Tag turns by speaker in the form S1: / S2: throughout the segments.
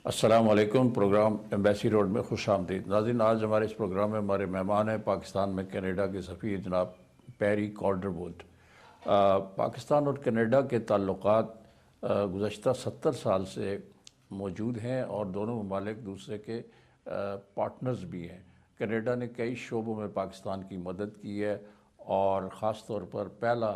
S1: अस्सलाम वालेकुम। Programme embassy road में खुश आमदीद। नाज़रीन, आज हमारे इस प्रोग्राम में हमारे मेहमान हैं पाकिस्तान में कनाडा के सफ़ीर जनाब पैरी कॉल्डरवुड। पाकिस्तान और कनाडा के ताल्लुकात गुज़श्ता 70 साल से मौजूद हैं और दोनों ममालिक दूसरे के पार्टनर्स भी हैं। कनाडा ने कई शोबों में पाकिस्तान की मदद की है और ख़ास तौर पर पहला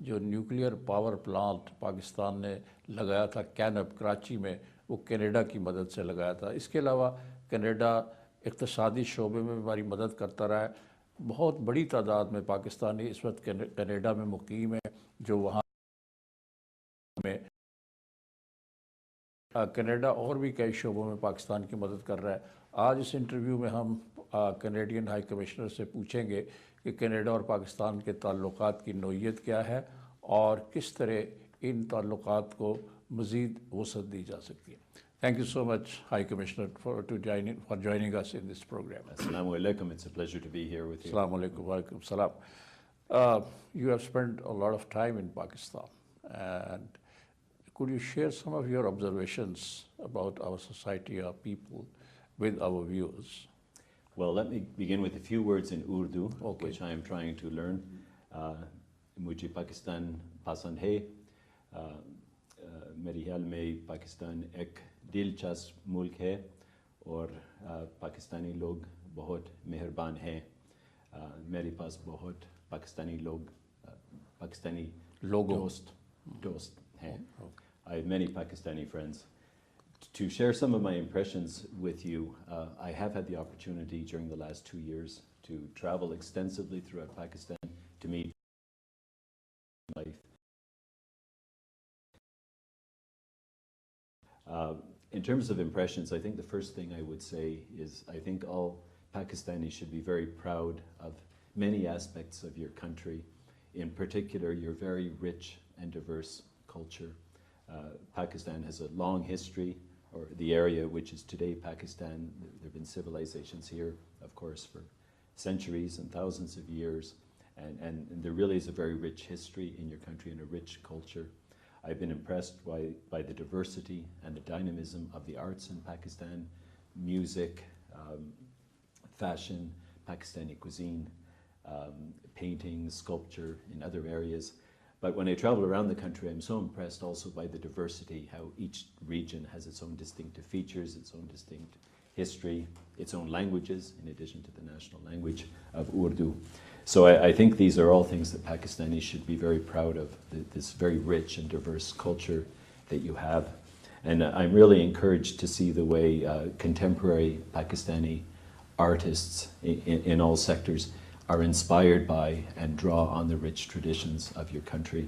S1: जो न्यूक्लियर पावर प्लांट पाकिस्तान ने लगाया था कैनप कराची में, वो कनाडा की मदद से लगाया था। इसके अलावा कनाडा इक़्तिसादी शोबे में हमारी मदद करता रहा है। बहुत बड़ी तादाद में पाकिस्तानी इस वक्त कनाडा में मुकीम है जो वहाँ में कनाडा और भी कई शोबों में पाकिस्तान की मदद कर रहा है। आज इस इंटरव्यू में हम कनेडियन हाई कमिश्नर से पूछेंगे कि कनाडा और पाकिस्तान के ताल्लुकात की नौइयत क्या है और किस तरह इन ताल्लुकात को मज़ीद वसअत दी जा सकती है। Thank you so much, High Commissioner, for joining us in this program.
S2: Assalamu alaikum. It's a pleasure to be here with you.
S1: Assalamu alaikum. Wa alaikum salam. You have spent a lot of time in Pakistan, and could you share some of your observations about our society, our people, with our viewers?
S2: Well, let me begin with a few words in Urdu,
S1: Okay.
S2: which I am trying to learn. Mujhe Pakistan pasand hai. मेरे ख्याल में पाकिस्तान एक दिलचस्प मुल्क है और पाकिस्तानी लोग बहुत मेहरबान हैं। मेरे पास बहुत पाकिस्तानी दोस्त हैं। I have many Pakistani friends. To share some of my impressions with you, I have had the opportunity during the last 2 years to travel extensively throughout Pakistan to meet life. In terms of impressions, I think the first thing I would say is I think all Pakistanis should be very proud of many aspects of your country. In particular, your very rich and diverse culture. Pakistan has a long history, or the area which is today Pakistan. There have been civilizations here, of course, for centuries and thousands of years. And there really is a very rich history in your country and a rich culture. I've been impressed by the diversity and the dynamism of the arts in Pakistan, music, fashion, Pakistani cuisine, painting, sculpture in other areas. But when I travel around the country, I'm so impressed also by the diversity, how each region has its own distinctive features, its own distinct history, its own languages, in addition to the national language of Urdu. So I think these are all things that Pakistanis should be very proud of, this very rich and diverse culture that you have. And I'm really encouraged to see the way contemporary Pakistani artists in all sectors are inspired by and draw on the rich traditions of your country.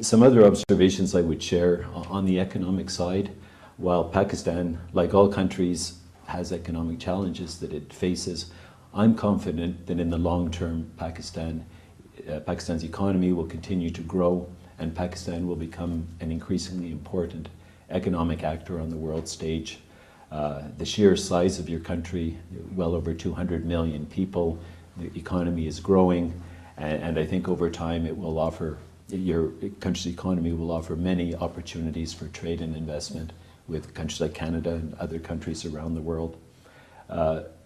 S2: Some other observations I would share on the economic side. While Pakistan, like all countries, has economic challenges that it faces, I'm confident that in the long term, Pakistan's economy will continue to grow and Pakistan will become an increasingly important economic actor on the world stage. The sheer size of your country, well over 200 million people, the economy is growing, and I think over time it will offer, your country's economy will offer many opportunities for trade and investment with countries like Canada and other countries around the world.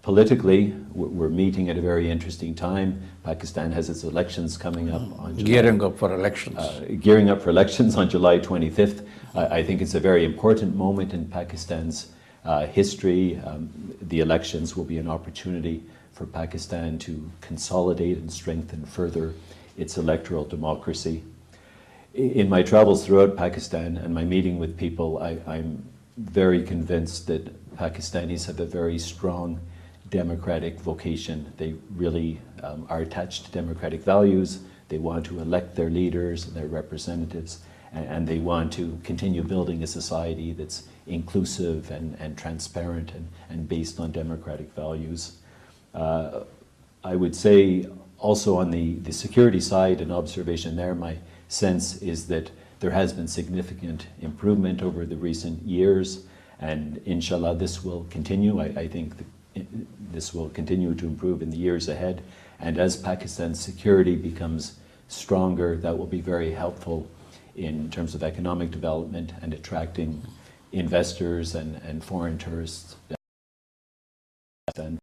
S2: Politically, we're meeting at a very interesting time. Pakistan has its elections coming up on
S1: Gearing up for elections.
S2: Gearing up for elections on July 25th. I think it's a very important moment in Pakistan's history. The elections will be an opportunity for Pakistan to consolidate and strengthen further its electoral democracy. In my travels throughout Pakistan and my meeting with people, I'm very convinced that Pakistanis have a very strong democratic vocation. They really are attached to democratic values. They want to elect their leaders and their representatives, and they want to continue building a society that's inclusive and transparent and based on democratic values. I would say also on the security side, an observation there, my sense is that there has been significant improvement over the recent years, and inshallah this will continue. I think this will continue to improve in the years ahead, and as Pakistan's security becomes stronger, that will be very helpful in terms of economic development and attracting investors and foreign tourists. And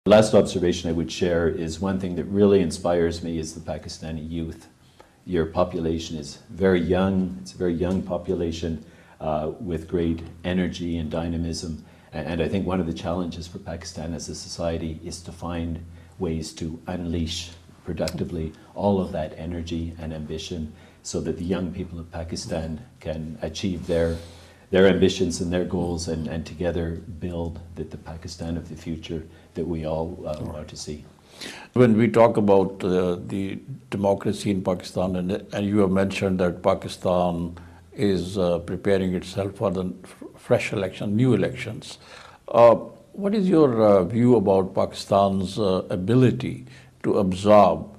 S2: the last observation I would share is one thing that really inspires me is the Pakistani youth. Your population is very young. It's a very young population with great energy and dynamism. And I think one of the challenges for Pakistan as a society is to find ways to unleash productively all of that energy and ambition so that the young people of Pakistan can achieve their ambitions and their goals and together build the Pakistan of the future that we all want to see.
S1: When we talk about the democracy in Pakistan, and you have mentioned that Pakistan is preparing itself for the fresh election, new elections. What is your view about Pakistan's ability to absorb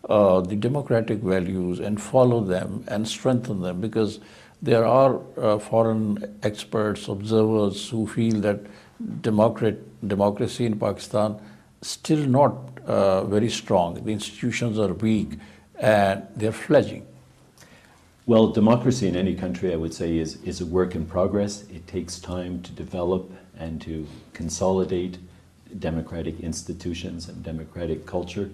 S1: the democratic values and follow them and strengthen them? Because there are foreign experts, observers who feel that democracy in Pakistan still not very strong. The institutions are weak and they're fledgling.
S2: Well, democracy in any country, I would say, is a work in progress. It takes time to develop and to consolidate democratic institutions and democratic culture.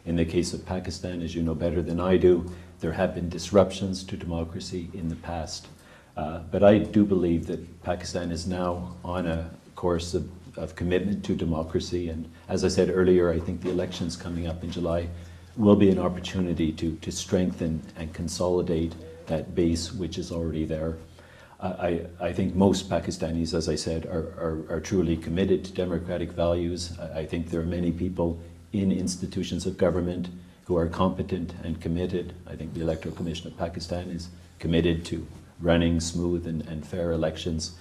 S2: In the case of Pakistan, as you know better than I do, there have been disruptions to democracy in the past. But I do believe that Pakistan is now on a course of commitment to democracy. And as I said earlier, I think the elections coming up in July will be an opportunity to strengthen and consolidate that base which is already there. I think most Pakistanis, as I said, are truly committed to democratic values. I think there are many people in institutions of government who are competent and committed. I think the Electoral Commission of Pakistan is committed to running smooth and fair elections.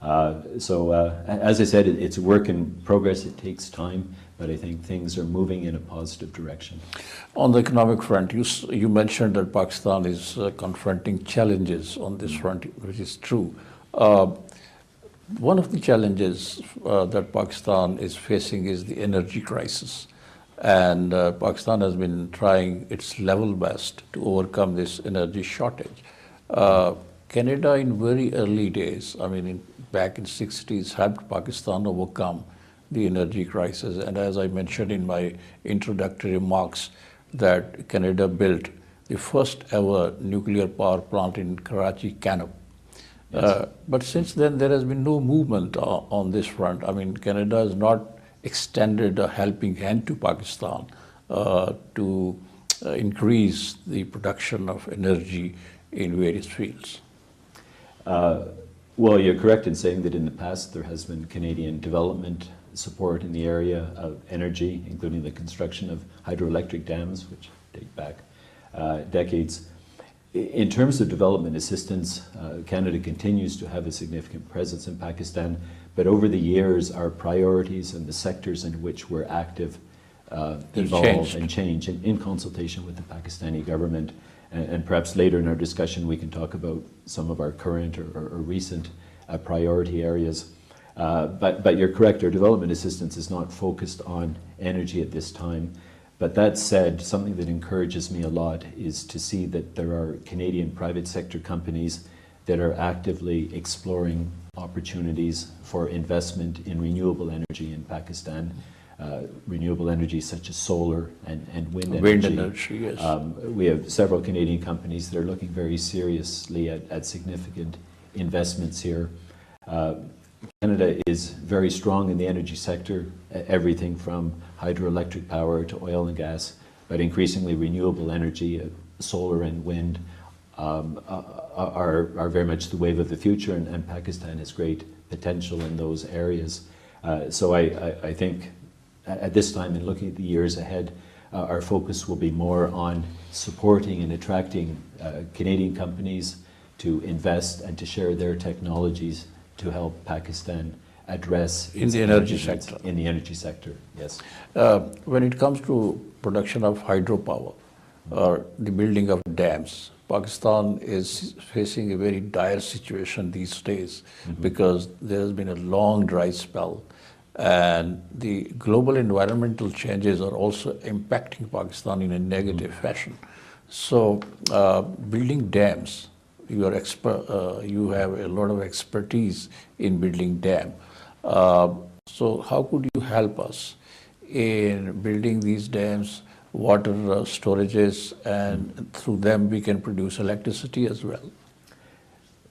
S2: As I said, it's a work in progress. It takes time, but I think things are moving in a positive direction.
S1: On the economic front, you mentioned that Pakistan is confronting challenges on this front, which is true. One of the challenges that Pakistan is facing is the energy crisis. And Pakistan has been trying its level best to overcome this energy shortage. Canada in very early days, I mean back in the 60s, helped Pakistan overcome the energy crisis. And as I mentioned in my introductory remarks, that Canada built the first ever nuclear power plant in Karachi, Canop.
S2: Yes.
S1: But since then, there has been no movement on this front. I mean, Canada has not extended a helping hand to Pakistan to increase the production of energy in various fields.
S2: Well, you're correct in saying that in the past there has been Canadian development support in the area of energy, including the construction of hydroelectric dams, which date back decades. In terms of development assistance, Canada continues to have a significant presence in Pakistan, but over the years our priorities and the sectors in which we're active evolve and change in consultation with the Pakistani government. And perhaps later in our discussion we can talk about some of our current or recent priority areas. But you're correct, our development assistance is not focused on energy at this time. But that said, something that encourages me a lot is to see that there are Canadian private sector companies that are actively exploring opportunities for investment in renewable energy in Pakistan. Renewable energy such as solar and wind energy.
S1: Wind energy, yes.
S2: We have several Canadian companies that are looking very seriously at significant investments here. Canada is very strong in the energy sector, everything from hydroelectric power to oil and gas, but increasingly renewable energy, solar and wind are very much the wave of the future, and Pakistan has great potential in those areas. So I think at this time, in looking at the years ahead, our focus will be more on supporting and attracting Canadian companies to invest and to share their technologies to help Pakistan address
S1: in the energy sector.
S2: In the energy sector, yes.
S1: When it comes to production of hydropower or the building of dams, Pakistan is facing a very dire situation these days because there has been a long dry spell. And the global environmental changes are also impacting Pakistan in a negative fashion. So building dams you have a lot of expertise in building dam. So how could you help us in building these dams, water storages, and through them we can produce electricity as well?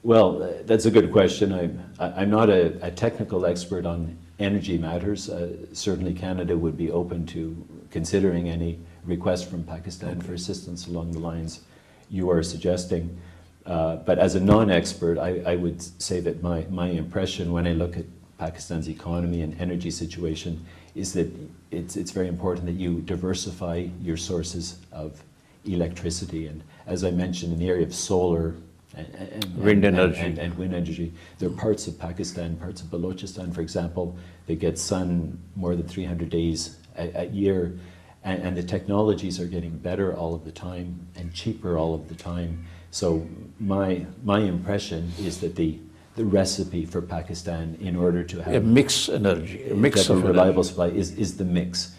S2: Well, that's a good question. I'm not a technical expert on energy matters. Certainly Canada would be open to considering any request from Pakistan for assistance along the lines you are suggesting. But as a non-expert, I would say that my impression when I look at Pakistan's economy and energy situation is that it's very important that you diversify your sources of electricity. And as I mentioned, in the area of solar and
S1: wind energy.
S2: And wind energy, there are parts of Pakistan, parts of Balochistan, for example, that get sun more than 300 days a year. And the technologies are getting better all of the time and cheaper all of the time. So my impression is that the recipe for Pakistan in order to have
S1: a mixed energy, a mix of
S2: reliable supply is the mix.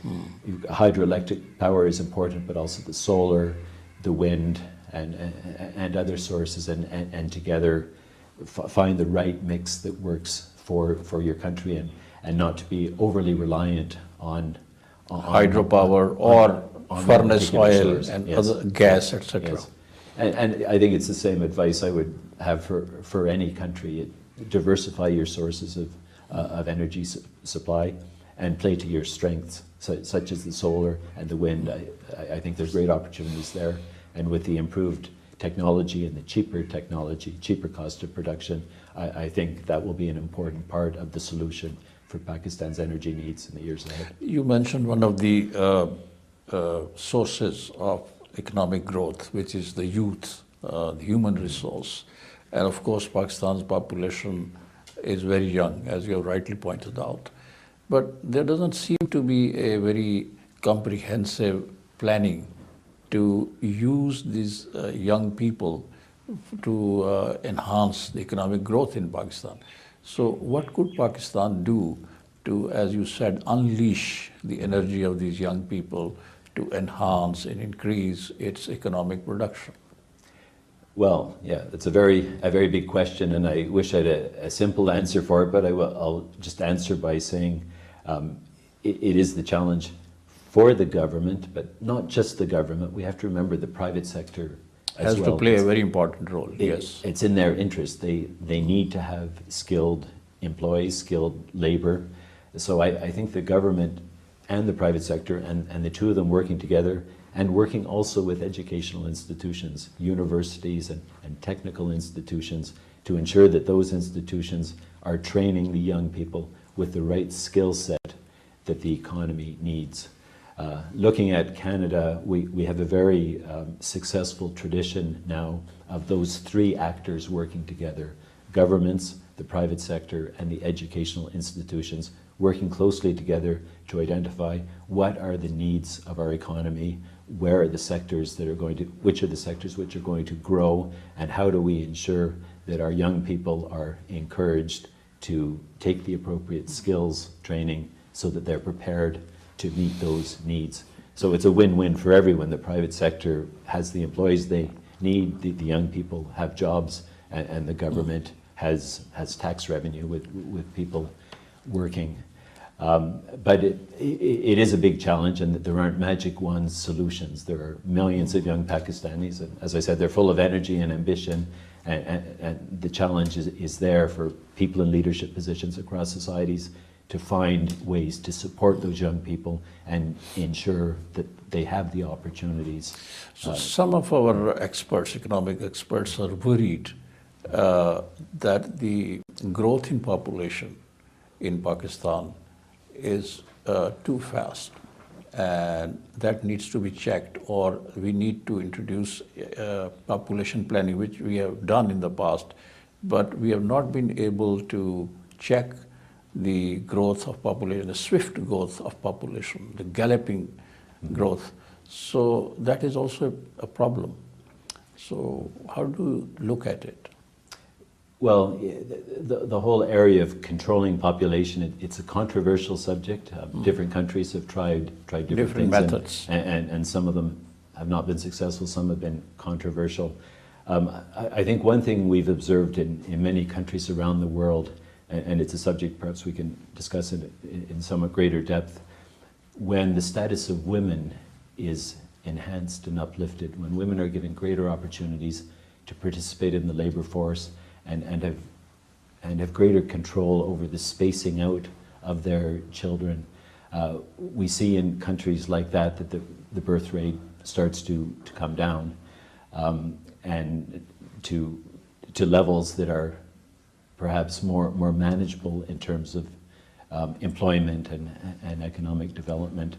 S2: Hydroelectric power is important, but also the solar, the wind, and other sources, and together find the right mix that works for your country, and not to be overly reliant on
S1: hydropower or furnace oil
S2: source.
S1: and
S2: Yes.
S1: other gas, etc.
S2: Yes. And I think it's the same advice I would have for any country. Diversify your sources of energy supply and play to your strengths, such as the solar and the wind. I think there's great opportunities there. And with the improved technology and the cheaper technology, cheaper cost of production, I think that will be an important part of the solution for Pakistan's energy needs in the years ahead.
S1: You mentioned one of the sources of economic growth, which is the youth, the human resource. And of course, Pakistan's population is very young, as you have rightly pointed out. But there doesn't seem to be a very comprehensive planning to use these young people to enhance the economic growth in Pakistan. So what could Pakistan do to, as you said, unleash the energy of these young people to enhance and increase its economic production?
S2: Well, yeah, that's a very big question, and I wish I had a simple answer for it, but I'll just answer by saying it is the challenge for the government, but not just the government. We have to remember the private sector as well.
S1: Has to play a very important role, yes.
S2: It's in their interest. They need to have skilled employees, skilled labor. So I think the government and the private sector, and the two of them working together, and working also with educational institutions, universities and technical institutions, to ensure that those institutions are training the young people with the right skill set that the economy needs. Looking at Canada, we have a very successful tradition now of those three actors working together: governments, the private sector, and the educational institutions, working closely together to identify what are the needs of our economy, where are the sectors that are going to, which are the sectors which are going to grow, and how do we ensure that our young people are encouraged to take the appropriate skills training so that they're prepared to meet those needs. So it's a win-win for everyone. The private sector has the employees they need, the young people have jobs, and the government has tax revenue with people working. But it is a big challenge, and there aren't magic wand solutions. There are millions of young Pakistanis, and as I said, they're full of energy and ambition, and the challenge is there for people in leadership positions across societies to find ways to support those young people and ensure that they have the opportunities.
S1: So some of our experts, economic experts, are worried that the growth in population in Pakistan is too fast, and that needs to be checked, or we need to introduce population planning, which we have done in the past, but we have not been able to check the growth of population, the swift growth of population, the galloping growth. So that is also a problem. So how do you look at it?
S2: Well, the whole area of controlling population, it's a controversial subject. Different countries have tried different things,
S1: methods.
S2: and some of them have not been successful, some have been controversial. I think one thing we've observed in many countries around the world, and it's a subject perhaps we can discuss in somewhat greater depth, when the status of women is enhanced and uplifted, when women are given greater opportunities to participate in the labor force and have greater control over the spacing out of their children, we see in countries like that the birth rate starts to come down, and to levels that are perhaps more manageable in terms of employment and economic development.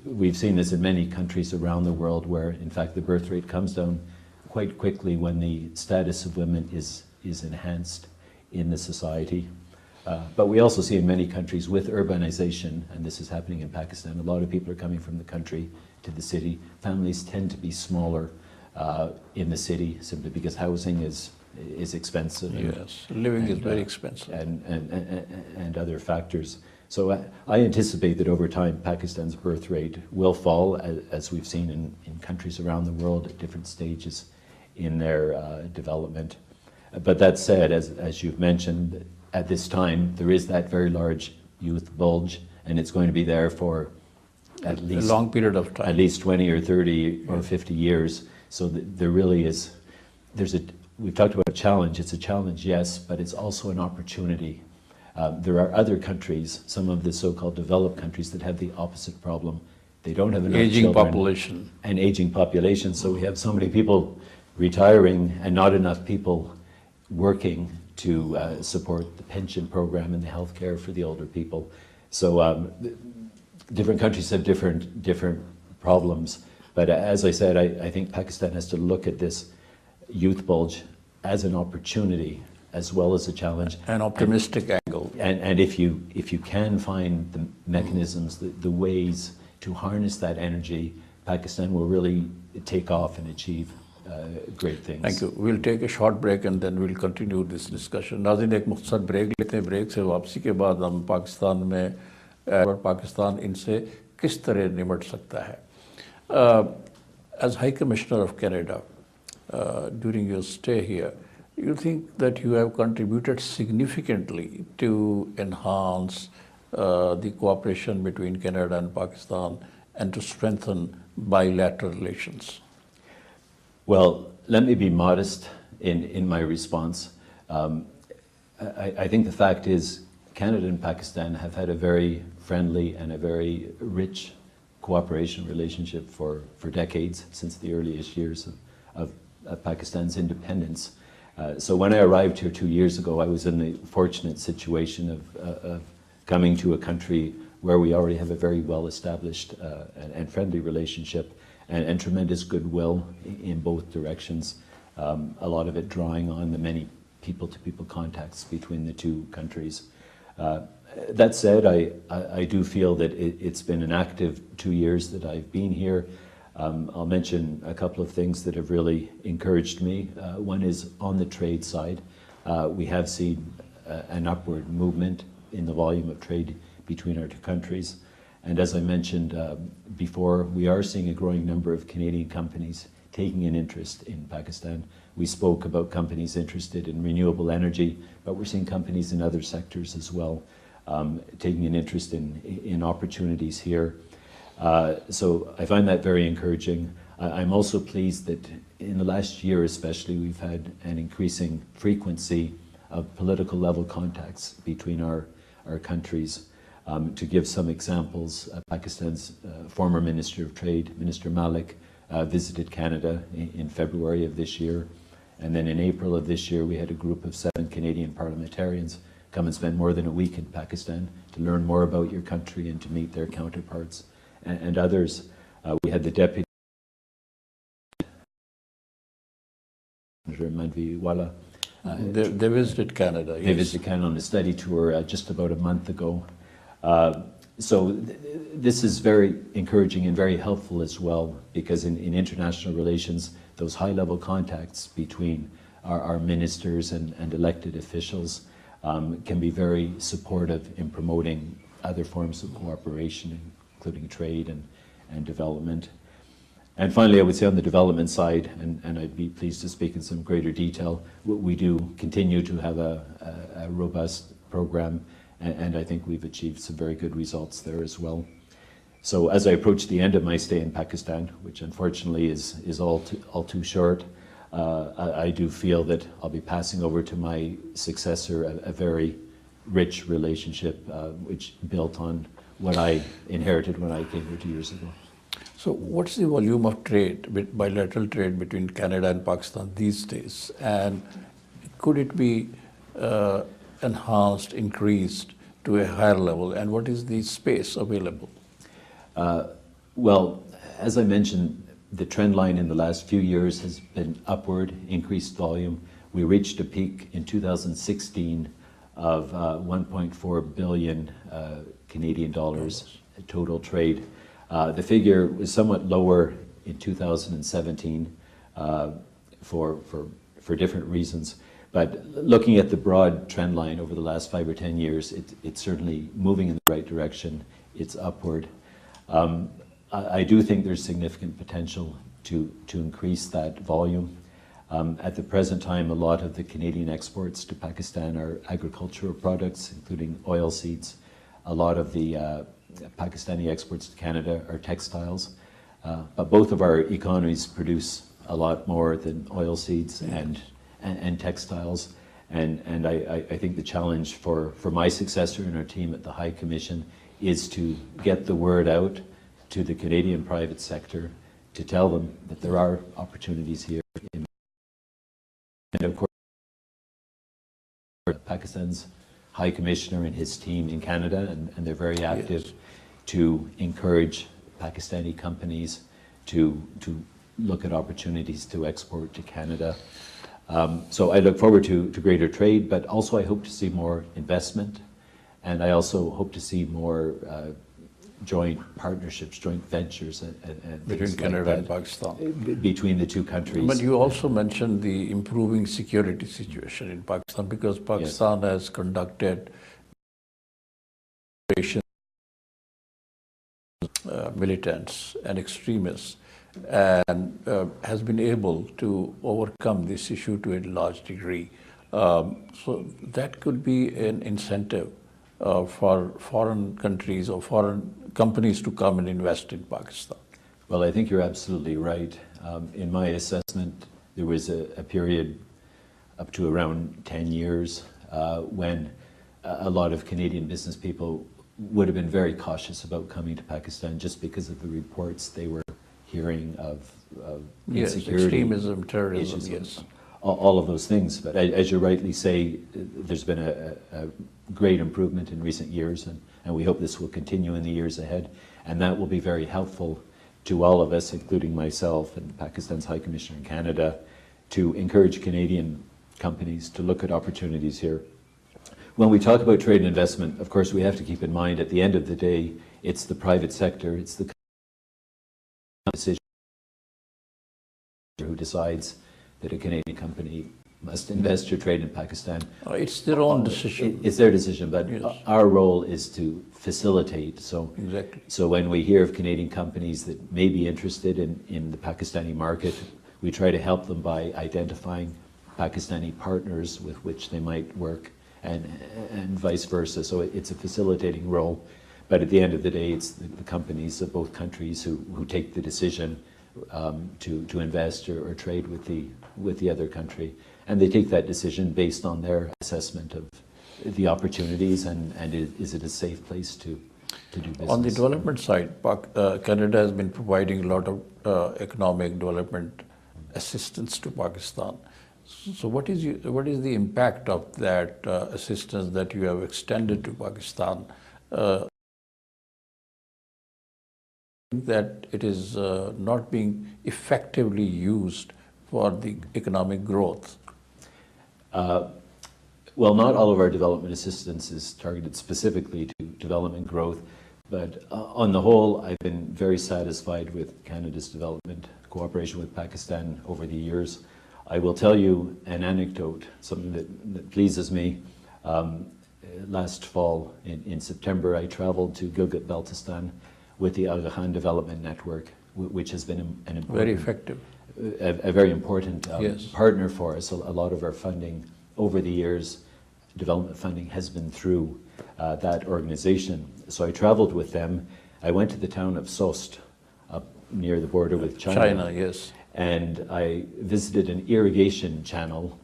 S2: We've seen this in many countries around the world where, in fact, the birth rate comes down quite quickly when the status of women is enhanced in the society. But we also see in many countries with urbanization, and this is happening in Pakistan, a lot of people are coming from the country to the city. Families tend to be smaller in the city simply because housing is expensive.
S1: Yes, living is very expensive.
S2: And other factors. So I anticipate that over time Pakistan's birth rate will fall, as we've seen in countries around the world at different stages in their development. But that said, as you've mentioned, at this time there is that very large youth bulge, and it's going to be there for at least
S1: a long period of time,
S2: at least 20 or 30 or 50 years. So there really is, we've talked about a challenge. It's a challenge, yes, but it's also an opportunity. There are other countries, some of the so-called developed countries, that have the opposite problem. They don't have enough
S1: aging
S2: children
S1: population.
S2: And aging population. So we have so many people retiring and not enough people working to support the pension program and the health care for the older people. So different countries have different problems. But as I said, I think Pakistan has to look at this youth bulge as an opportunity as well as a challenge.
S1: An optimistic angle.
S2: And if you can find the mechanisms, the ways to harness that energy, Pakistan will really take off and achieve great things.
S1: Thank you. We'll take a short break and then we'll continue this discussion. नाज़रीन, एक मुख्तसर break लेते हैं. Break से वापसी के बाद हम पाकिस्तान में और पाकिस्तान इनसे किस तरह निपट सकता है. As High Commissioner of Canada, during your stay here, you think that you have contributed significantly to enhance the cooperation between Canada and Pakistan and to strengthen bilateral relations?
S2: Well, let me be modest in my response. I think the fact is Canada and Pakistan have had a very friendly and a very rich cooperation relationship for decades, since the earliest years of Pakistan's independence. So when I arrived here 2 years ago, I was in the fortunate situation of coming to a country where we already have a very well-established and friendly relationship and tremendous goodwill in both directions, a lot of it drawing on the many people-to-people contacts between the two countries. That said, I do feel that it's been an active 2 years that I've been here. I'll mention a couple of things that have really encouraged me. One is on the trade side. We have seen an upward movement in the volume of trade between our two countries. And as I mentioned before, we are seeing a growing number of Canadian companies taking an interest in Pakistan. We spoke about companies interested in renewable energy, but we're seeing companies in other sectors as well taking an interest in opportunities here. So I find that very encouraging. I'm also pleased that in the last year especially, we've had an increasing frequency of political level contacts between our countries. To give some examples, Pakistan's former Minister of Trade, Minister Malik, visited Canada in February of this year. And then in April of this year, we had a group of 7 Canadian parliamentarians come and spend more than a week in Pakistan to learn more about your country and to meet their counterparts and others. We had the Deputy Nawa-i-Waqt.
S1: They visited Canada.
S2: They visited Canada on a study tour just about a month ago. So this is very encouraging and very helpful as well, because in international relations, those high-level contacts between our ministers and elected officials can be very supportive in promoting other forms of cooperation, including trade and development. And finally, I would say on the development side, and I'd be pleased to speak in some greater detail, we do continue to have a robust program, and I think we've achieved some very good results there as well. So as I approach the end of my stay in Pakistan, which unfortunately is all too short, I do feel that I'll be passing over to my successor a very rich relationship, which built on what I inherited when I came here 2 years ago.
S1: So what's the volume of trade, bilateral trade between Canada and Pakistan these days? And could it be enhanced, increased to a higher level? And what is the space available?
S2: Well, as I mentioned, the trend line in the last few years has been upward, increased volume. We reached a peak in 2016 of 1.4 billion Canadian dollars total trade. The figure was somewhat lower in 2017 for different reasons. But looking at the broad trend line over the last 5 or 10 years, it's certainly moving in the right direction. It's upward. I do think there's significant potential to increase that volume. At the present time, a lot of the Canadian exports to Pakistan are agricultural products, including oilseeds. A lot of the Pakistani exports to Canada are textiles. But both of our economies produce a lot more than oilseeds and textiles. And I think the challenge for my successor and our team at the High Commission is to get the word out to the Canadian private sector, to tell them that there are opportunities here. And of course, Pakistan's High Commissioner and his team in Canada, and they're very active to encourage Pakistani companies to look at opportunities to export to Canada. So I look forward to greater trade, but also I hope to see more investment, and I also hope to see more joint partnerships, joint ventures, and
S1: between Canada and Pakistan.
S2: Between the two countries.
S1: But you also mentioned the improving security situation in Pakistan, because Pakistan has conducted operations, militants and extremists, and has been able to overcome this issue to a large degree. So that could be an incentive for foreign countries or foreign companies to come and invest in Pakistan.
S2: Well, I think you're absolutely right. In my assessment, there was a period up to around 10 years when a lot of Canadian business people would have been very cautious about coming to Pakistan just because of the reports they were hearing of insecurity,
S1: extremism, terrorism,
S2: issues, all of those things. But as you rightly say, there's been a great improvement in recent years, and we hope this will continue in the years ahead. And that will be very helpful to all of us, including myself and Pakistan's High Commissioner in Canada, to encourage Canadian companies to look at opportunities here. When we talk about trade and investment, of course, we have to keep in mind, at the end of the day, it's the private sector, it's the decision who decides that a Canadian company must invest or trade in Pakistan.
S1: It's their own decision.
S2: It's their decision, but our role is to facilitate. So,
S1: exactly.
S2: So when we hear of Canadian companies that may be interested in the Pakistani market, we try to help them by identifying Pakistani partners with which they might work, and vice versa. So it's a facilitating role. But at the end of the day, it's the companies of both countries who take the decision to invest or trade with the other country. And they take that decision based on their assessment of the opportunities and is it a safe place to do business.
S1: On the development side, Canada has been providing a lot of economic development assistance to Pakistan. So what is the impact of that assistance that you have extended to Pakistan? That it is not being effectively used for the economic growth?
S2: Well, not all of our development assistance is targeted specifically to development growth, but on the whole, I've been very satisfied with Canada's development cooperation with Pakistan over the years. I will tell you an anecdote, something that pleases me. Last fall, in September, I traveled to Gilgit-Baltistan with the Aga Khan Development Network, which has been an important,
S1: Very effective.
S2: a very important
S1: Yes.
S2: partner for us. A lot of our funding over the years, development funding, has been through that organization. So I traveled with them. I went to the town of Sost, up near the border with China.
S1: Yes.
S2: And I visited an irrigation channel,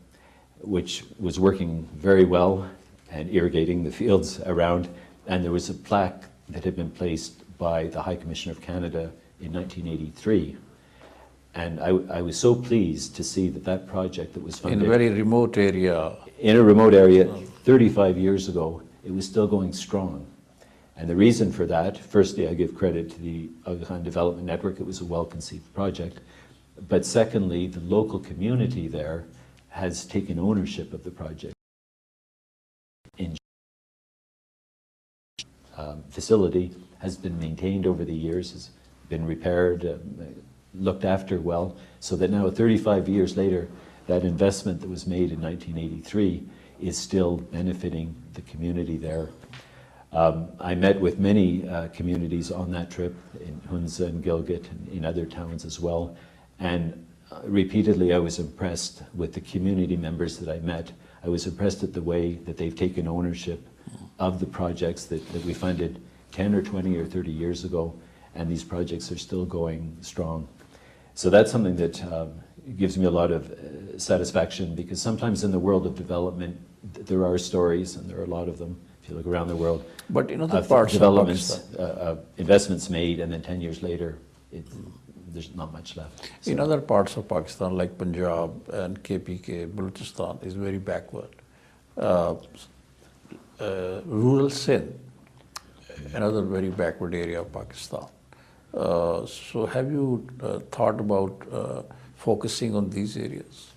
S2: which was working very well and irrigating the fields around. And there was a plaque that had been placed by the High Commissioner of Canada in 1983. And I was so pleased to see that that project that was funded
S1: In a very remote area.
S2: in a remote area 35 years ago, it was still going strong. And the reason for that, firstly, I give credit to the Aga Khan Development Network. It was a well-conceived project. But secondly, the local community there has taken ownership of the project. In facility has been maintained over the years, has been repaired, looked after well, so that now 35 years later, that investment that was made in 1983 is still benefiting the community there. I met with many communities on that trip, in Hunza and Gilgit and in other towns as well, and repeatedly I was impressed with the community members that I met. I was impressed at the way that they've taken ownership of the projects that we funded 10 or 20 or 30 years ago, and these projects are still going strong. So that's something that gives me a lot of satisfaction, because sometimes in the world of development, there are stories, and there are a lot of them, if you look around the world.
S1: But in other parts
S2: developments,
S1: of Pakistan,
S2: investments made, and then 10 years later, there's not much left. So.
S1: In other parts of Pakistan, like Punjab and KPK, Balochistan is very backward. Rural Sindh, another very backward area of Pakistan. So have you thought about focusing on these areas?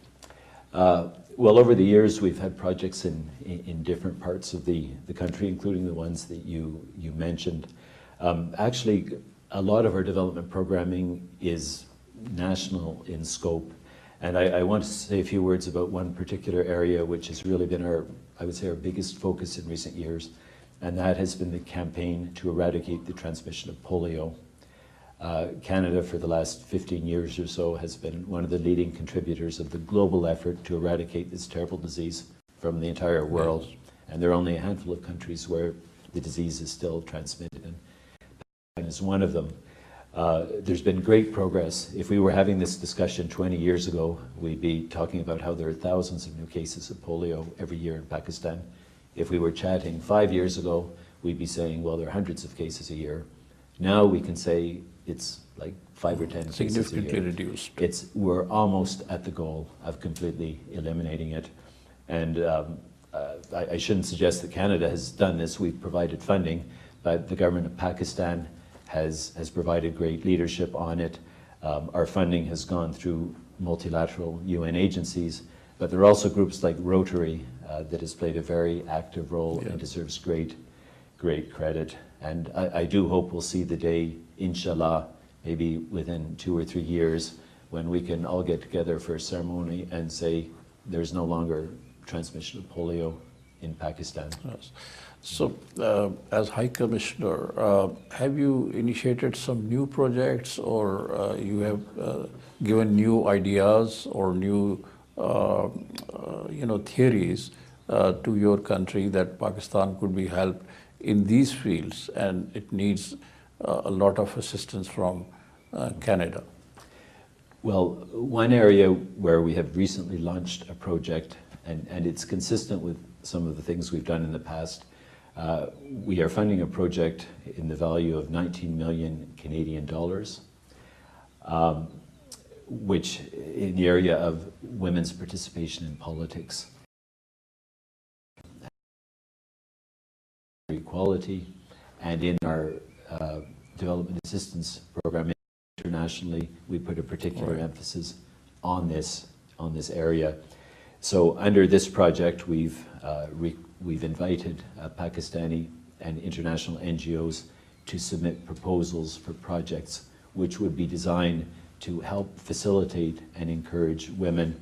S2: Well, over the years, we've had projects in different parts of the country, including the ones that you mentioned. Actually, a lot of our development programming is national in scope. And I want to say a few words about one particular area, which has really been I would say, our biggest focus in recent years. And that has been the campaign to eradicate the transmission of polio. Canada, for the last 15 years or so, has been one of the leading contributors of the global effort to eradicate this terrible disease from the entire world. Yes. And there are only a handful of countries where the disease is still transmitted, and Pakistan is one of them. There's been great progress. If we were having this discussion 20 years ago, we'd be talking about how there are thousands of new cases of polio every year in Pakistan. If we were chatting 5 years ago, we'd be saying, well, there are hundreds of cases a year. Now we can say it's like 5 or 10 cases a year.
S1: Significantly reduced.
S2: We're almost at the goal of completely eliminating it. And I shouldn't suggest that Canada has done this. We've provided funding, but the government of Pakistan has provided great leadership on it. Our funding has gone through multilateral UN agencies, but there are also groups like Rotary that has played a very active role and deserves great credit. And I do hope we'll see the day, inshallah, maybe within 2 or 3 years, when we can all get together for a ceremony and say there's no longer transmission of polio in Pakistan.
S1: Yes. So, as High Commissioner, have you initiated some new projects, or you have given new ideas or new, theories to your country that Pakistan could be helped in these fields, and it needs a lot of assistance from Canada?
S2: Well, one area where we have recently launched a project, and it's consistent with some of the things we've done in the past. We are funding a project in the value of 19 million Canadian dollars, which in the area of women's participation in politics, equality, and in our development assistance program internationally, we put a particular emphasis on this area. So under this project, we've invited Pakistani and international NGOs to submit proposals for projects which would be designed to help facilitate and encourage women,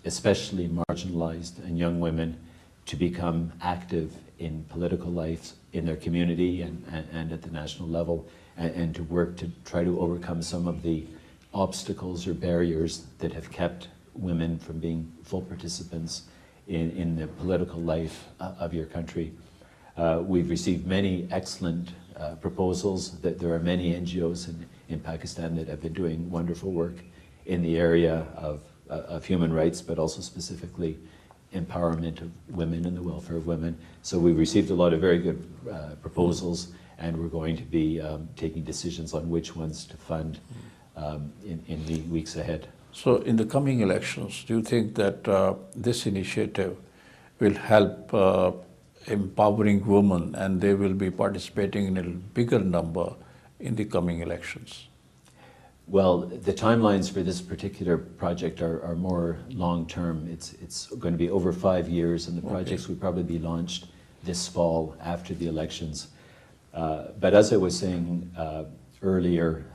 S2: especially marginalized and young women, to become active in political life in their community and at the national level, and to work to try to overcome some of the obstacles or barriers that have kept women from being full participants in the political life of your country. We've received many excellent proposals. That there are many NGOs in Pakistan that have been doing wonderful work in the area of human rights, but also specifically empowerment of women and the welfare of women. So we've received a lot of very good proposals, and we're going to be taking decisions on which ones to fund in the weeks ahead.
S1: So in the coming elections, do you think that this initiative will help empowering women and they will be participating in a bigger number in the coming elections?
S2: Well, the timelines for this particular project are more long-term. It's going to be over 5 years, and the projects will probably be launched this fall after the elections. But as I was saying earlier,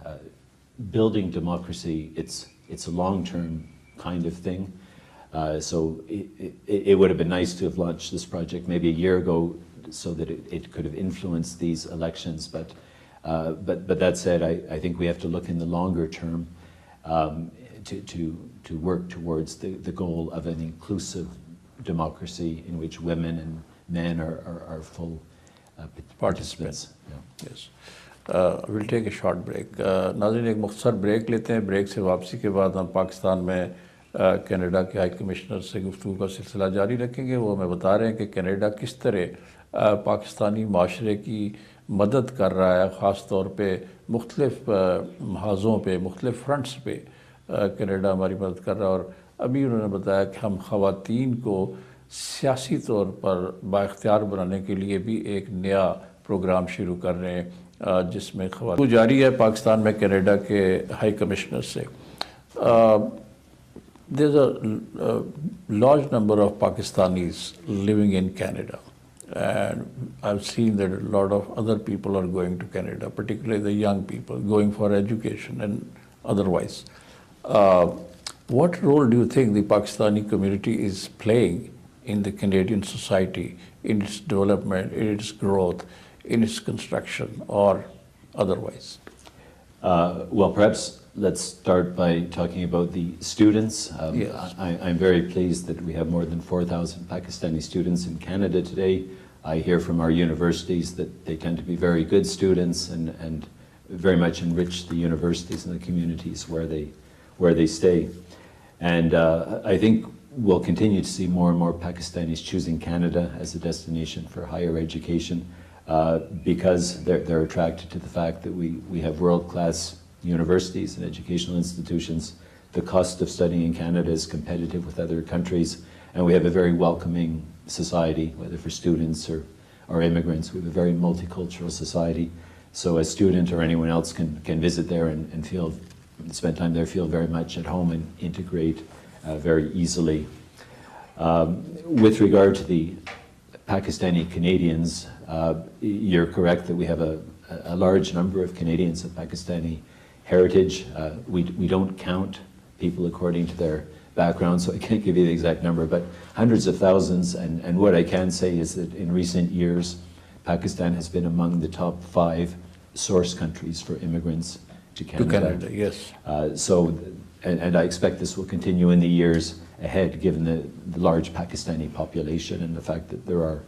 S2: building democracy, it's a long-term kind of thing. So it would have been nice to have launched this project maybe a year ago so that it could have influenced these elections. But that said, I think we have to look in the longer term to work towards the goal of an inclusive democracy in which women and men are full participants.
S1: Yeah. Yes. We'll take a short break. नाज़रीन एक मुख्तसर break लेते हैं. Break से वापसी के बाद हम पाकिस्तान में कनाडा के हाई कमिश्नर से गुफ्तगू का सिलसिला जारी रखेंगे. वो हमें बता रहे हैं कि कनाडा किस तरह पाकिस्तानी माशरे की मदद कर रहा है, ख़ास तौर पे मुख्तलिफ महाज़ों पे, मुख्तलिफ फ्रंट्स पे कनाडा हमारी मदद कर रहा है. और अभी उन्होंने बताया कि हम ख़वातीन को सियासी तौर पर बाइख्तियार बनाने के लिए भी एक नया प्रोग्राम शुरू कर रहे हैं जिसमें ख़वातीन जारी है पाकिस्तान में कनाडा के हाई कमिश्नर से. There's a large number of Pakistanis living in Canada, and I've seen that a lot of other people are going to Canada, particularly the young people going for education and otherwise. What role do you think the Pakistani community is playing in the Canadian society, in its development, in its growth, in its construction, or otherwise?
S2: Well, perhaps let's start by talking about the students.
S1: Yes.
S2: I'm very pleased that we have more than 4,000 Pakistani students in Canada today. I hear from our universities that they tend to be very good students and very much enrich the universities and the communities where they stay. And I think we'll continue to see more and more Pakistanis choosing Canada as a destination for higher education because they're attracted to the fact that we have world-class universities and educational institutions. The cost of studying in Canada is competitive with other countries, and we have a very welcoming society, whether for students or immigrants. We have a very multicultural society, so a student or anyone else can visit there and spend time there, feel very much at home and integrate very easily. With regard to the Pakistani Canadians, you're correct that we have a large number of Canadians of Pakistani heritage. We don't count people according to their background, so I can't give you the exact number, but hundreds of thousands. And what I can say is that in recent years, Pakistan has been among the top 5 source countries for immigrants to Canada.
S1: To Canada, yes.
S2: And I expect this will continue in the years ahead, given the large Pakistani population and the fact that there are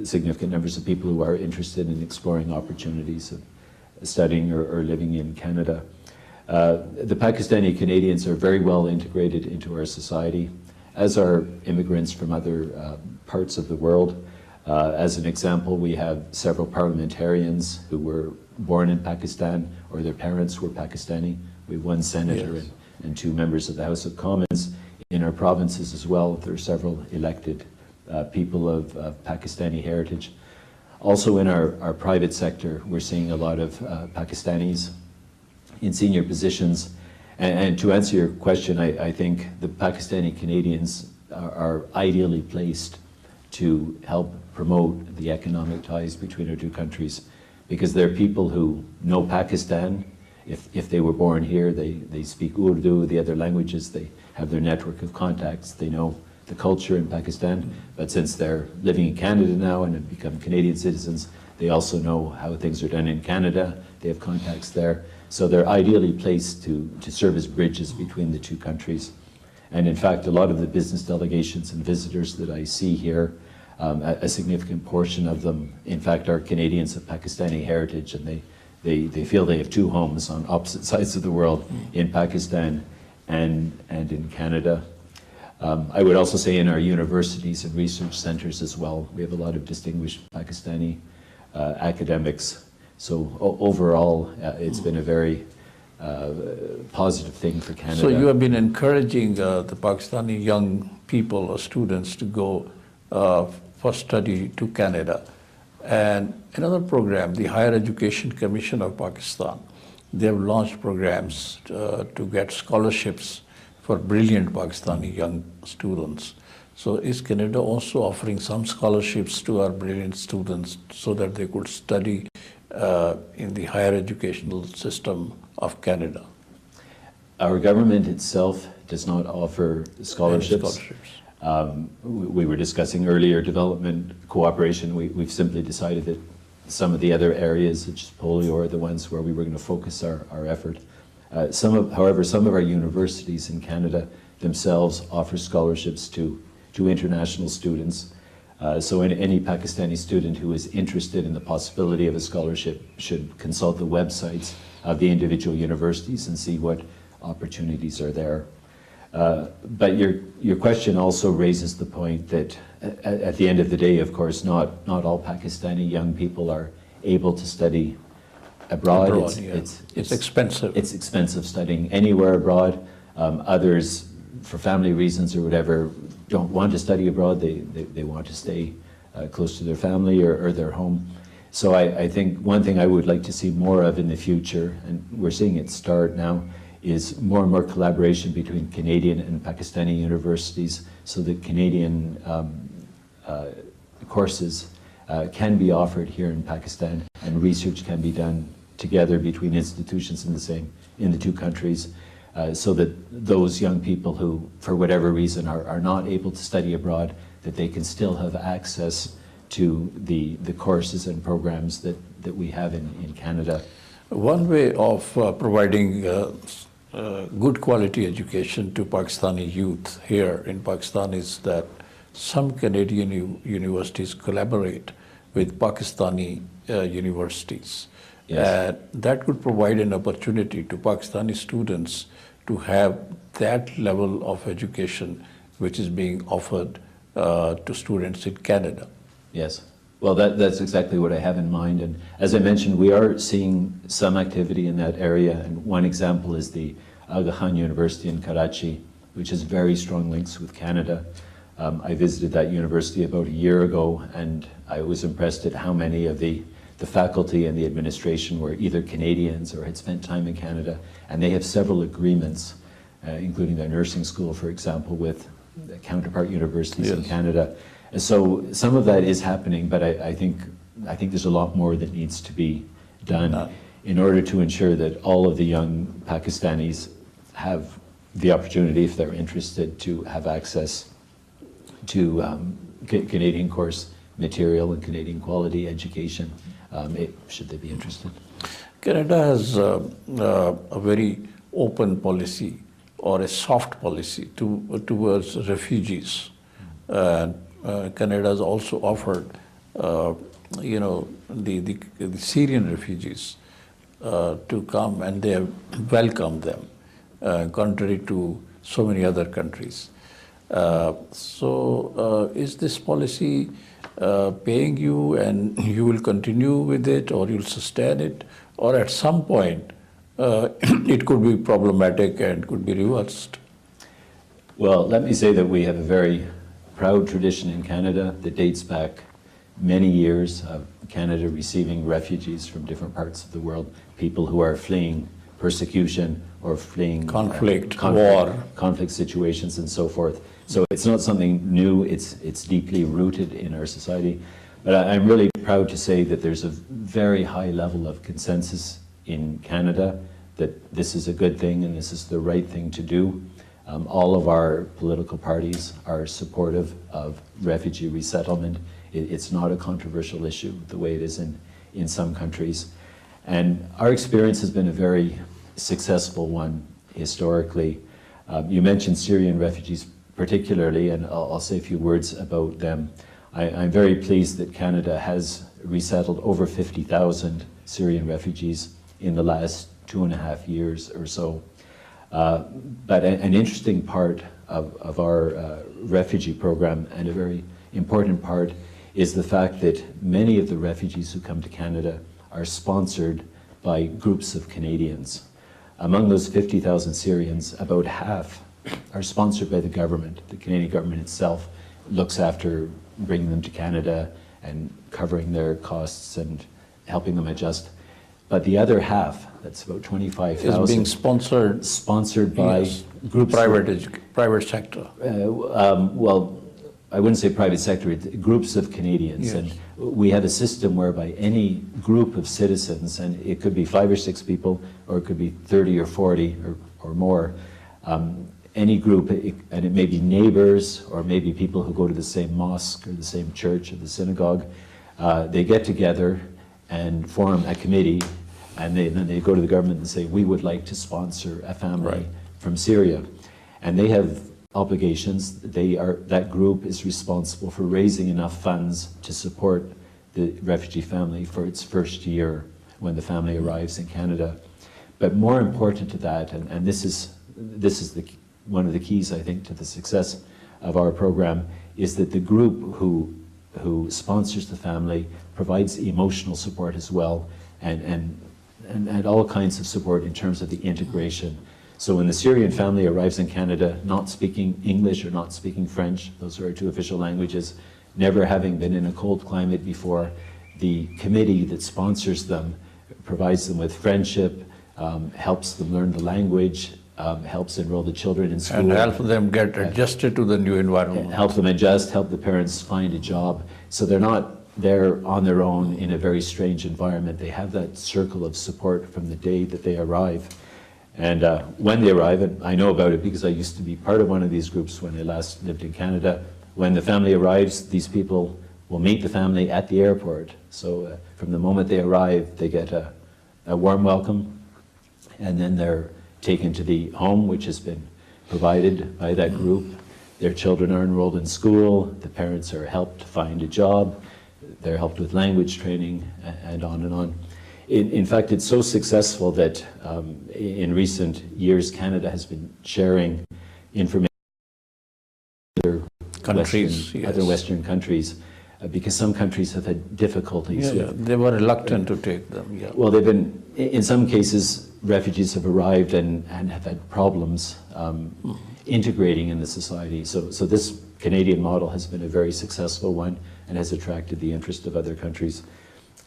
S2: significant numbers of people who are interested in exploring opportunities of studying or living in Canada. The Pakistani Canadians are very well integrated into our society, as are immigrants from other parts of the world. As an example, we have several parliamentarians who were born in Pakistan or their parents were Pakistani. We have 1 senator
S1: Yes.
S2: and 2 members of the House of Commons. In our provinces as well, there are several elected people of Pakistani heritage. Also in our private sector, we're seeing a lot of Pakistanis in senior positions. And to answer your question, I think the Pakistani Canadians are ideally placed to help promote the economic ties between our 2 countries, because they're people who know Pakistan. If they were born here, they speak Urdu, the other languages, they have their network of contacts, they know the culture in Pakistan. But since they're living in Canada now and have become Canadian citizens, They also know how things are done in Canada. They have contacts there. So they're ideally placed to serve as bridges between the two countries. And in fact, a lot of the business delegations and visitors that I see here, a significant portion of them, in fact, are Canadians of Pakistani heritage, and they feel they have two homes on opposite sides of the world, in Pakistan and in Canada. I would also say in our universities and research centers as well, we have a lot of distinguished Pakistani academics. So overall, it's been a very positive thing for Canada.
S1: So you have been encouraging the Pakistani young people or students to go for study to Canada. And another program, the Higher Education Commission of Pakistan, they have launched programs to get scholarships for brilliant Pakistani young students. So is Canada also offering some scholarships to our brilliant students so that they could study in the higher educational system of Canada?
S2: Our government itself does not offer scholarships. We were discussing earlier development cooperation. We've simply decided that some of the other areas, such as polio, are the ones where we were going to focus our effort. However, some of our universities in Canada themselves offer scholarships to international students. So any Pakistani student who is interested in the possibility of a scholarship should consult the websites of the individual universities and see what opportunities are there. But your question also raises the point that at the end of the day, of course, not all Pakistani young people are able to study abroad.
S1: It's expensive.
S2: It's expensive studying anywhere abroad. Others, for family reasons or whatever, don't want to study abroad. They want to stay close to their family or their home. So I think one thing I would like to see more of in the future, and we're seeing it start now, is more and more collaboration between Canadian and Pakistani universities so that Canadian courses can be offered here in Pakistan and research can be done together between institutions in the two countries so that those young people who, for whatever reason, are not able to study abroad, that they can still have access to the courses and programs that we have in Canada.
S1: One way of providing good quality education to Pakistani youth here in Pakistan is that some Canadian universities collaborate with Pakistani universities.
S2: Yes.
S1: That could provide an opportunity to Pakistani students to have that level of education which is being offered to students in Canada.
S2: Yes. Well, that's exactly what I have in mind. And as I mentioned, we are seeing some activity in that area. And one example is the Aga Khan University in Karachi, which has very strong links with Canada. I visited that university about a year ago, and I was impressed at how many of the faculty and the administration were either Canadians or had spent time in Canada. And they have several agreements, including their nursing school, for example, with counterpart universities in Canada. So some of that is happening, but I think there's a lot more that needs to be done in order to ensure that all of the young Pakistanis have the opportunity, if they're interested, to have access to Canadian course material and Canadian quality education, should they be interested.
S1: Canada has a very open policy or a soft policy towards refugees. Canada has also offered, the Syrian refugees to come, and they have welcomed them, contrary to so many other countries. So is this policy paying you, and you will continue with it, or you'll sustain it, or at some point it could be problematic and could be reversed?
S2: Well, let me say that we have a very proud tradition in Canada that dates back many years of Canada receiving refugees from different parts of the world, people who are fleeing persecution or fleeing
S1: war,
S2: conflict situations and so forth. So it's not something new, it's deeply rooted in our society. But I'm really proud to say that there's a very high level of consensus in Canada that this is a good thing and this is the right thing to do. All of our political parties are supportive of refugee resettlement It's not a controversial issue the way it is in some countries. And our experience has been a very successful one historically. You mentioned Syrian refugees particularly, and I'll say a few words about them. I'm very pleased that Canada has resettled over 50,000 Syrian refugees in the last 2.5 years or so. But an interesting part of our refugee program, and a very important part, is the fact that many of the refugees who come to Canada are sponsored by groups of Canadians. Among those 50,000 Syrians, about half are sponsored by the government. The Canadian government itself looks after bringing them to Canada and covering their costs and helping them adjust. But the other half, that's about 25,000,
S1: is being sponsored
S2: by
S1: yes,
S2: groups.
S1: Private sector.
S2: Well, I wouldn't say private sector, groups of Canadians.
S1: Yes.
S2: And we have a system whereby any group of citizens, and it could be 5 or 6 people, or it could be 30 or 40 or more, any group, and it may be neighbors, or maybe people who go to the same mosque or the same church or the synagogue, they get together and form a committee, and then they go to the government and say, we would like to sponsor a family from Syria. And they have obligations. That group is responsible for raising enough funds to support the refugee family for its first year when the family arrives in Canada. But more important to that, and this is one of the keys, I think, to the success of our program, is that the group who sponsors the family provides emotional support as well, and all kinds of support in terms of the integration. So when the Syrian family arrives in Canada, not speaking English or not speaking French, those are our 2 official languages, never having been in a cold climate before, the committee that sponsors them provides them with friendship, helps them learn the language, helps enroll the children in school.
S1: And help them get adjusted to the new environment.
S2: Help them adjust, help the parents find a job. So they're not there on their own in a very strange environment. They have that circle of support from the day that they arrive. And when they arrive, and I know about it because I used to be part of one of these groups when I last lived in Canada, when the family arrives, these people will meet the family at the airport. So from the moment they arrive, they get a warm welcome, and then they're taken to the home, which has been provided by that group. Their children are enrolled in school, the parents are helped to find a job, they're helped with language training, and on and on. In fact, it's so successful that in recent years, Canada has been sharing information with other Western countries, because some countries have had difficulties.
S1: They were reluctant to take them.
S2: Well, they've been, in some cases, refugees have arrived and have had problems integrating in the society. So this Canadian model has been a very successful one and has attracted the interest of other countries.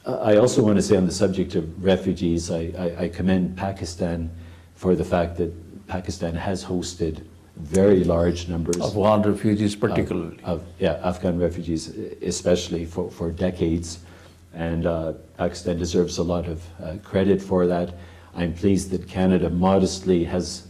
S2: I also want to say on the subject of refugees, I commend Pakistan for the fact that Pakistan has hosted very large numbers
S1: Afghan refugees particularly.
S2: Afghan refugees especially for decades, and Pakistan deserves a lot of credit for that. I'm pleased that Canada modestly has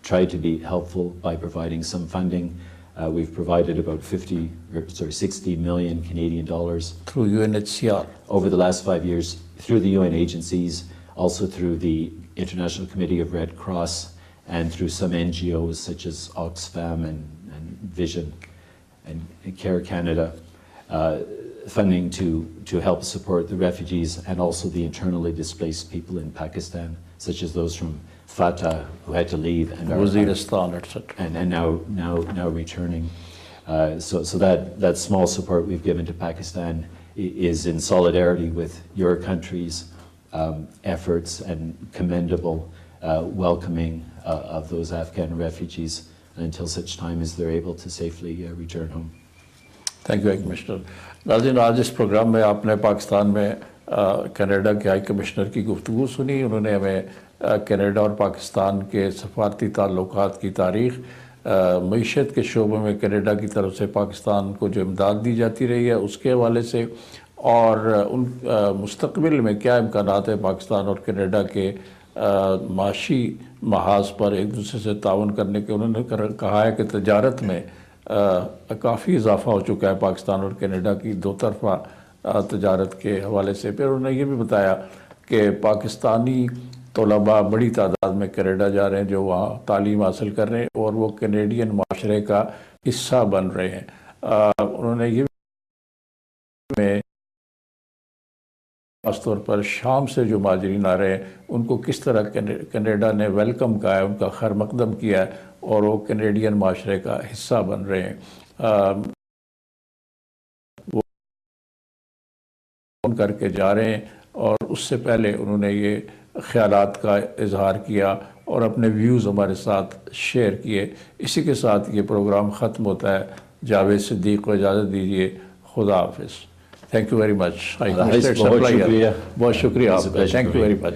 S2: tried to be helpful by providing some funding. We've provided about 60 million Canadian dollars
S1: through UNHCR
S2: over the last 5 years, through the UN agencies, also through the International Committee of Red Cross, and through some NGOs such as Oxfam and Vision and Care Canada, funding to help support the refugees and also the internally displaced people in Pakistan, such as those from Fatah who had to leave and
S1: Waziristan, etc.
S2: And now returning. So that small support we've given to Pakistan is in solidarity with your country's efforts and commendable welcoming of those Afghan refugees until such time as they're able to safely return home.
S1: Thank you, Commissioner. नाज़रीन, आज इस programme में आपने पाकिस्तान में Canada के high commissioner की गुफ्तगू सुनी। उन्होंने हमें कनाडा और पाकिस्तान के सफारती ताल्लुकात की तारीख़, मईशत के शोबे में कनाडा की तरफ से पाकिस्तान को जो इमदाद दी जाती रही है उसके हवाले से, और उन मुस्तक़बिल में क्या इम्कानात है पाकिस्तान और कनाडा के माशी महाज पर एक दूसरे से ताउन करने के। उन्होंने कहा है कि तजारत में काफ़ी इजाफा हो चुका है पाकिस्तान और कनाडा की दो तरफा तजारत के हवाले से। फिर उन्होंने ये भी बताया कि पाकिस्तानी तलबा बड़ी तादाद में कनाडा जा रहे हैं जो वहाँ तालीम हासिल कर रहे हैं और वो कैनेडियन माशरे का हिस्सा बन रहे हैं। उन्होंने ये में खासतौर पर शाम से जो माजरीन आ रहे हैं उनको किस तरह कनाडा ने वेलकम किया है, उनका खैर मकदम किया है और वो कैनेडियन माशरे का हिस्सा बन रहे हैं। वो फोन करके जा रहे हैं और उससे पहले उन्होंने ये ख्यालात का इजहार किया और अपने व्यूज़ हमारे साथ शेयर किए। इसी के साथ ये प्रोग्राम ख़त्म होता है। जावेद सिद्दीक को इजाज़त दीजिए। खुदा हाफिज़। Thank you very much.
S2: बहुत शुक्रिया
S1: आपका। Thank you very much.